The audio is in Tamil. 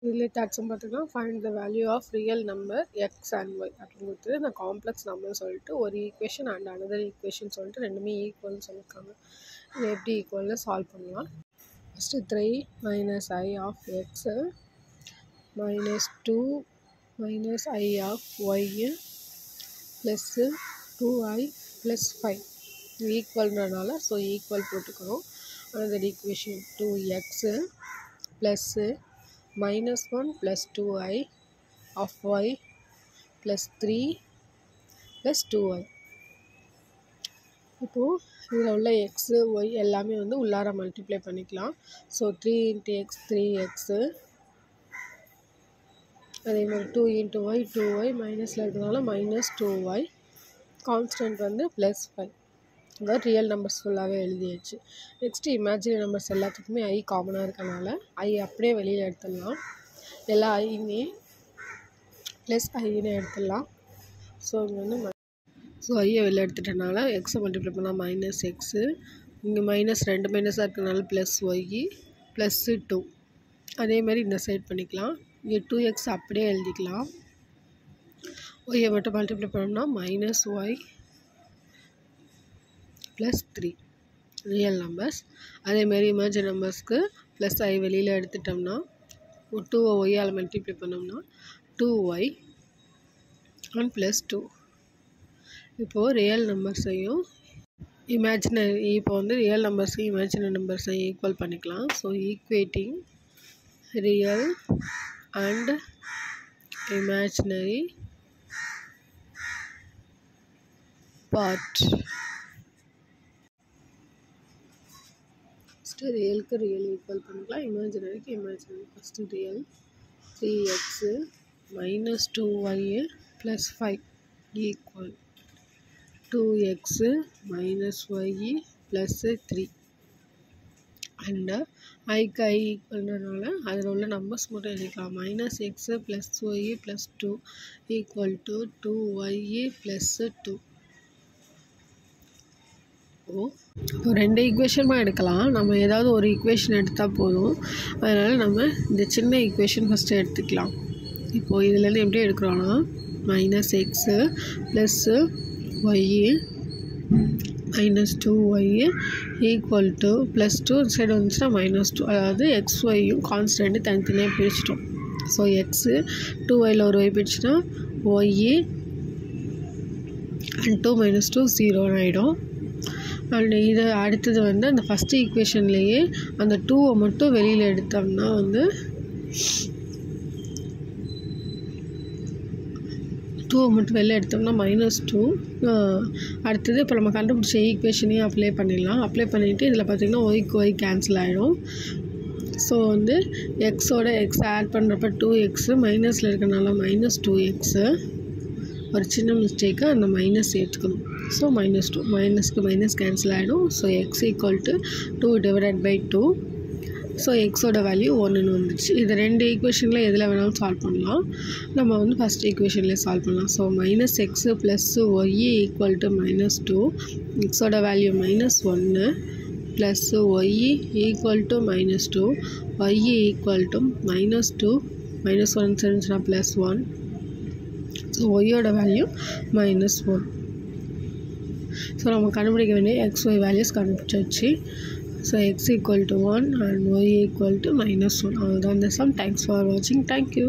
இதில் டாக்ஸும் பார்த்திங்கன்னா find the value of real number X and Y அப்படின்னு கொடுத்து இந்த காம்ப்ளெக்ஸ் நம்பர்னு சொல்லிட்டு ஒரு ஈக்குவேஷன் அண்ட் அனதர் ஈக்குவேஷன் சொல்லிட்டு ரெண்டுமே ஈக்குவல்னு சொல்லியிருக்காங்க. இது எப்படி ஈக்குவல்னு சால்வ் பண்ணலாம். First 3 - I of x -2 - I of y plus 2I + 5 ஈக்குவல்ன்றனால ஸோ ஈக்குவல் போட்டுக்கிறோம். Another equation 2x plus -1 + 2I of y + 3 + 2I. இப்போது இதில் உள்ள எக்ஸு ஒய் எல்லாமே வந்து உள்ளார மல்டிப்ளை பண்ணிக்கலாம். ஸோ 3 × x 3x, அதே மாதிரி 2 × y 2y, மைனஸில் இருக்கிறதுனால -2y, கான்ஸ்டன்ட் வந்து +5. அதாவது ரியல் நம்பர்ஸ் ஃபுல்லாகவே எழுதியாச்சு. நெக்ஸ்ட்டு இமேஜினரி நம்பர்ஸ் எல்லாத்துக்குமே I காமனாக இருக்கனால I அப்படியே வெளியில் எடுத்துடலாம். எல்லா ஐயுமே +Iன்னு எடுத்துடலாம். ஸோ இங்கே வந்து ஸோ ஐயை வெளில எடுத்துட்டனால எக்ஸை மல்டிப்ளை பண்ணால் -x, இங்கே -2 மைனஸாக இருக்கிறனால +y +2. அதேமாதிரி இந்த சைட் பண்ணிக்கலாம். இங்கே 2x அப்படியே எழுதிக்கலாம். ஒய்யை மட்டும் மல்டிப்ளை பண்ணோம்னா -y +3 ரியல் நம்பர்ஸ். அதேமாரி இமேஜினரி நம்பர்ஸ்க்கு +I வெளியில் எடுத்துட்டோம்னா 2வை ஒய்யால் மல்டிப்ளை பண்ணோம்னா 2y and +2. இப்போது ரியல் நம்பர்ஸையும் இமேஜினரி இப்போ வந்து ரியல் நம்பர்ஸையும் இமேஜினரி நம்பர்ஸையும் ஈக்குவல் பண்ணிக்கலாம். So equating real and imaginary part. First ரியலுக்கு ரியல் ஈக்குவல் பண்ணிக்கலாம், இமேஜினரிக்கு imaginary. First real 3x -2y + 5 equal 2x -y +3. And ஐக்கு I ஈக்குவல்னால அதில் உள்ள நம்பர்ஸ் மட்டும் எழுதிக்கலாம். -x + y + 2 equal to 2y + 2. இப்போ 2 ஈக்குவேஷனுமா எடுக்கலாம். நம்ம ஏதாவது ஒரு ஈக்குவேஷன் எடுத்தால் போதும். அதனால் நம்ம இந்த சின்ன ஈக்குவேஷன் ஃபஸ்ட்டு எடுத்துக்கலாம். இப்போது இதுலேருந்து எப்படி எடுக்கிறோன்னா -x + y -2y equal to +2 side வந்துச்சுன்னா -2. அதாவது xyயும் கான்ஸ்டன்ட்டு தனித்தனியாக பிரிச்சிட்டோம். ஸோ எக்ஸு 2yயில் ஒரு y பிரிச்சுன்னா y அண்ட் 2 - 2 0 ஆகிடும். அண்ட் இது அடுத்தது வந்து அந்த ஃபஸ்ட்டு ஈக்குவேஷன்லேயே அந்த 2வை மட்டும் வெளியில் எடுத்தோம்னா வந்து 2வை மட்டும் வெளில எடுத்தோம்னா -2. அடுத்தது இப்போ நம்ம கண்டுபிடிச்ச ஈக்குவேஷனையும் அப்ளை பண்ணிடலாம். அப்ளை பண்ணிவிட்டு இதில் பார்த்திங்கன்னா ஒய்க்கு ஒய் கேன்சல் ஆகிடும். ஸோ வந்து எக்ஸோட எக்ஸ் ஆட் பண்ணுறப்ப 2x, மைனஸில் இருக்கிறனால -2x. ஒரு சின்ன மிஸ்டேக்கு அந்த மைனஸ் சேர்த்துக்கணும். ஸோ -2 மைனஸ்க்கு மைனஸ் கேன்சல் ஆகிடும். So x = 2/2. ஸோ எக்ஸோட வேல்யூ 1ன்னு வந்துடுச்சு. இது 2 ஈக்குவேஷனில் எதில் வேணாலும் சால்வ் பண்ணலாம். நம்ம வந்து ஃபஸ்ட் ஈக்குவேஷன்லேயே சால்வ் பண்ணலாம். ஸோ -x + y = -2, எக்ஸோட வேல்யூ -1 + y = -2, y = -2 -1 இருந்துச்சுன்னா +1. ஸோ ஒய்யோட வேல்யூ -1. ஸோ நம்ம கண்டுபிடிக்க வேண்டிய xy வேல்யூஸ் கண்டுபிடிச்சாச்சு. So x = 1 and y = -1. அவ்வளோதான் இந்த சம். தேங்க்ஸ் ஃபார் வாட்சிங். தேங்க்யூ.